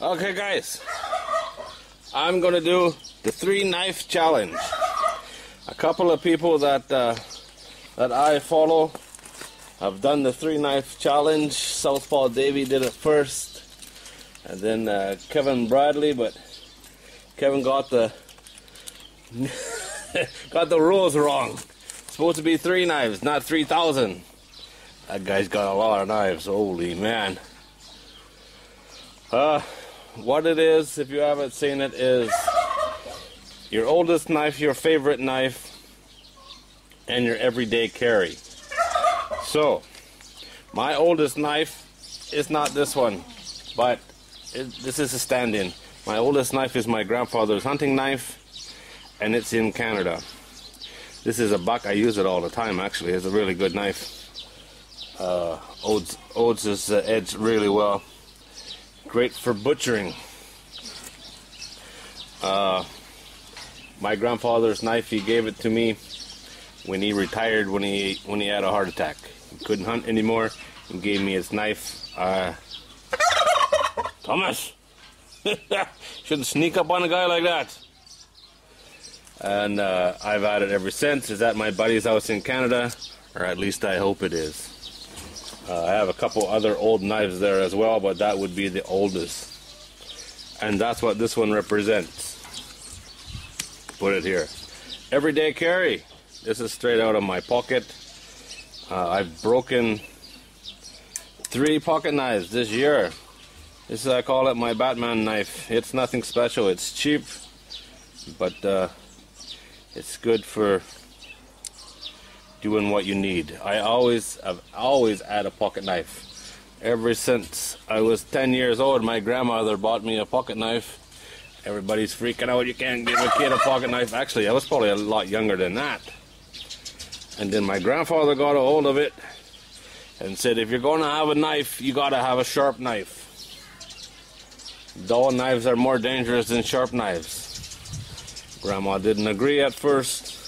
Okay guys, I'm gonna do the 3-knife challenge. A couple of people that I follow have done the 3-knife challenge. Southpaw Davey did it first, and then Kevin Bradley, but Kevin got the got the rules wrong. It's supposed to be 3 knives, not 3,000. That guy's got a lot of knives, holy man. What it is, if you haven't seen it, is your oldest knife, your favorite knife, and your everyday carry. So, my oldest knife is not this one, but this is a stand-in. My oldest knife is my grandfather's hunting knife, and it's in Canada. This is a buck. I use it all the time, actually. It's a really good knife. Odes is edged really well. Great for butchering. My grandfather's knife, he gave it to me when he retired, when he had a heart attack. He couldn't hunt anymore. He gave me his knife. Thomas! Shouldn't sneak up on a guy like that. And I've had it ever since. It's at my buddy's house in Canada, or at least I hope it is. I have a couple other old knives there as well, but that would be the oldest. And that's what this one represents. Put it here. Everyday carry. This is straight out of my pocket. I've broken 3 pocket knives this year. This is, I call it my Batman knife. It's nothing special. It's cheap, but it's good for doing what you need. I've always had a pocket knife. Ever since I was 10 years old, my grandmother bought me a pocket knife. Everybody's freaking out, you can't give a kid a pocket knife. Actually, I was probably a lot younger than that. And then my grandfather got a hold of it and said, if you're going to have a knife, you got to have a sharp knife. Dull knives are more dangerous than sharp knives. Grandma didn't agree at first,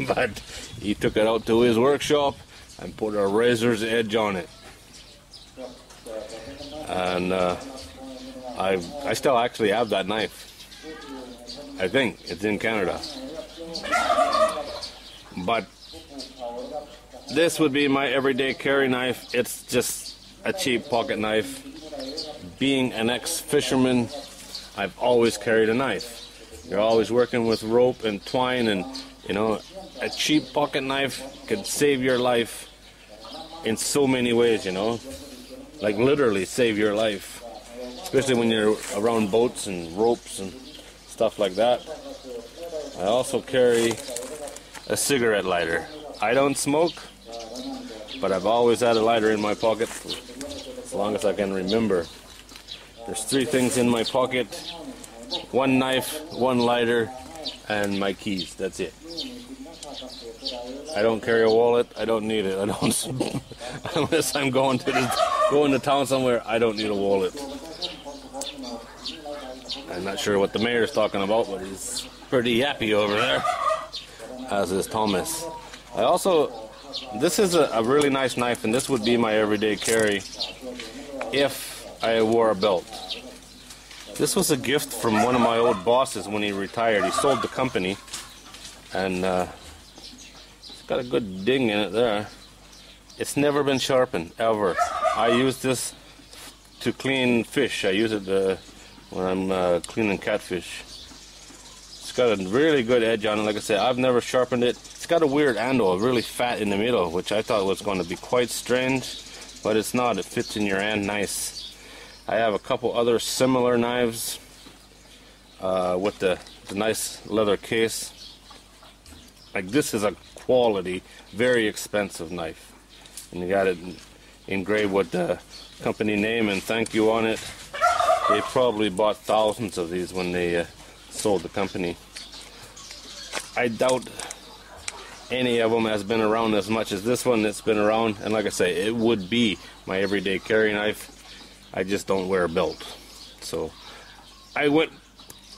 but he took it out to his workshop and put a razor's edge on it. And I still actually have that knife. I think it's in Canada. But this would be my everyday carry knife. It's just a cheap pocket knife. Being an ex-fisherman, I've always carried a knife. You're always working with rope and twine, and you know, a cheap pocket knife can save your life in so many ways, you know, like literally save your life, especially when you're around boats and ropes and stuff like that. I also carry a cigarette lighter. I don't smoke, but I've always had a lighter in my pocket for as long as I can remember. There's 3 things in my pocket: 1 knife, 1 lighter, and my keys. That's it. I don't carry a wallet. I don't need it. I don't unless I'm going to town somewhere. I don't need a wallet. I'm not sure what the mayor's talking about, but he's pretty happy over there, as is Thomas. I also, this is a really nice knife, and this would be my everyday carry if I wore a belt. This was a gift from one of my old bosses when he retired. He sold the company, and it's got a good ding in it there. It's never been sharpened, ever. I use this to clean fish. I use it when I'm cleaning catfish. It's got a really good edge on it. Like I said, I've never sharpened it. It's got a weird handle, really fat in the middle, which I thought was going to be quite strange, but it's not. It fits in your hand nice. I have a couple other similar knives with the nice leather case. Like, this is a quality, very expensive knife, and you got it engraved with the company name and thank you on it. They probably bought thousands of these when they sold the company. I doubt any of them has been around as much as this one that's been around, and like I say, it would be my everyday carry knife. I just don't wear a belt. So I went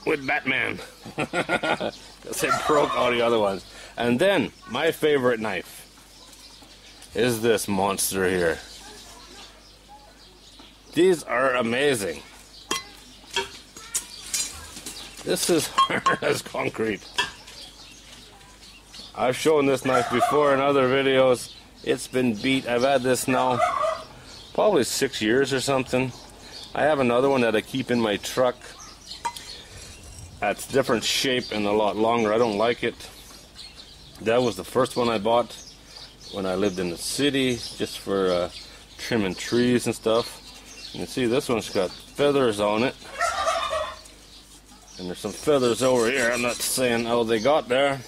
with Batman. Because it broke all the other ones. And then my favorite knife is this monster here. These are amazing. This is hard as concrete. I've shown this knife before in other videos. It's been beat. I've had this now probably 6 years or something. I have another one that I keep in my truck. That's different shape and a lot longer. I don't like it. That was the first one I bought when I lived in the city, just for trimming trees and stuff. You can see this one's got feathers on it. And there's some feathers over here. I'm not saying how they got there.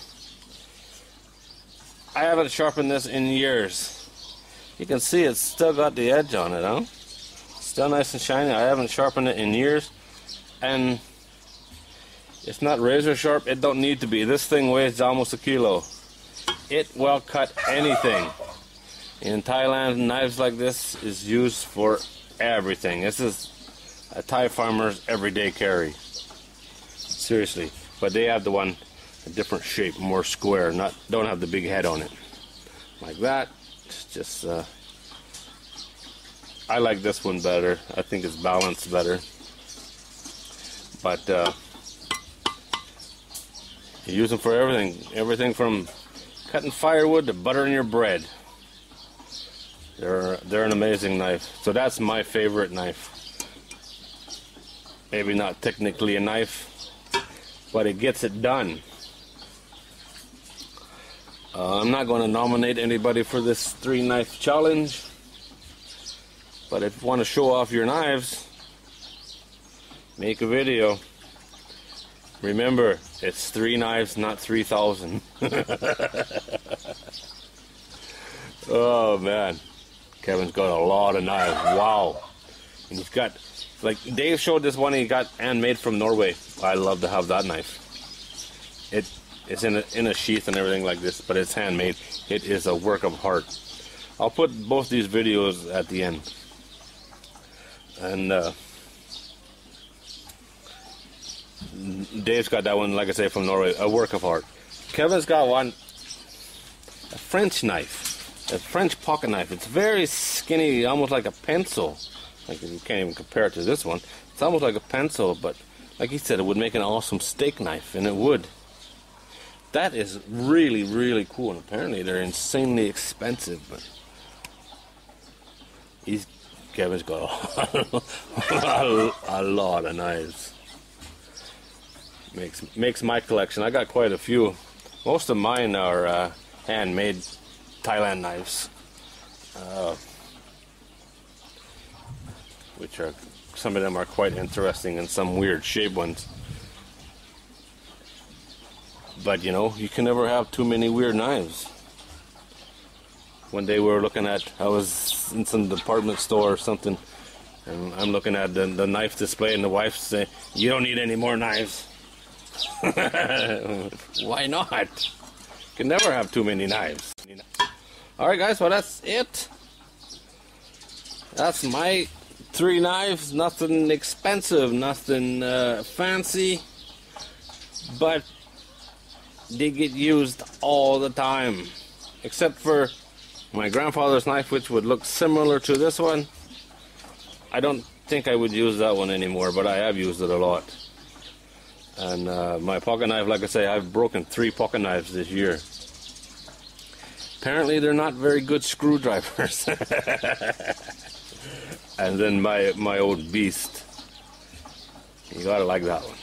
I haven't sharpened this in years. You can see it's still got the edge on it, huh? Still nice and shiny. I haven't sharpened it in years. And it's not razor sharp. It don't need to be. This thing weighs almost 1 kilo. It will cut anything. In Thailand, knives like this is used for everything. This is a Thai farmer's everyday carry. Seriously. But they have the one a different shape, more square, don't have the big head on it. Like that. It's just I like this one better. I think it's balanced better. But you use them for everything. Everything from cutting firewood to buttering your bread. They're an amazing knife. So that's my favorite knife. Maybe not technically a knife, but it gets it done. I'm not going to nominate anybody for this 3-knife challenge, but if you want to show off your knives, make a video. Remember, it's 3 knives, not 3,000. Oh man, Kevin's got a lot of knives. Wow. And he's got, like Dave showed this one he got handmade from Norway. I love to have that knife. It's in a sheath and everything like this, but it's handmade. It is a work of art. I'll put both these videos at the end. And Dave's got that one, like I say, from Norway, a work of art. Kevin's got one, a French knife, a French pocket knife. It's very skinny, almost like a pencil. Like you can't even compare it to this one. It's almost like a pencil, but like he said, it would make an awesome steak knife, and it would. That is really, really cool, and apparently they're insanely expensive, but Kevin's got a lot of knives. Makes my collection. I got quite a few. Most of mine are handmade Thailand knives, which are, some of them are quite interesting and some weird shaped ones. But you know, you can never have too many weird knives. One day we were looking at, I was in some department store or something, and I'm looking at the knife display, and the wife say, "You don't need any more knives." Why not? You can never have too many knives. Alright guys, well that's it. That's my 3 knives. Nothing expensive, nothing fancy, but they get used all the time, except for my grandfather's knife, which would look similar to this one. I don't think I would use that one anymore, but I have used it a lot. And my pocket knife, like I say, I've broken 3 pocket knives this year. Apparently they're not very good screwdrivers. And then my old beast, you gotta like that one.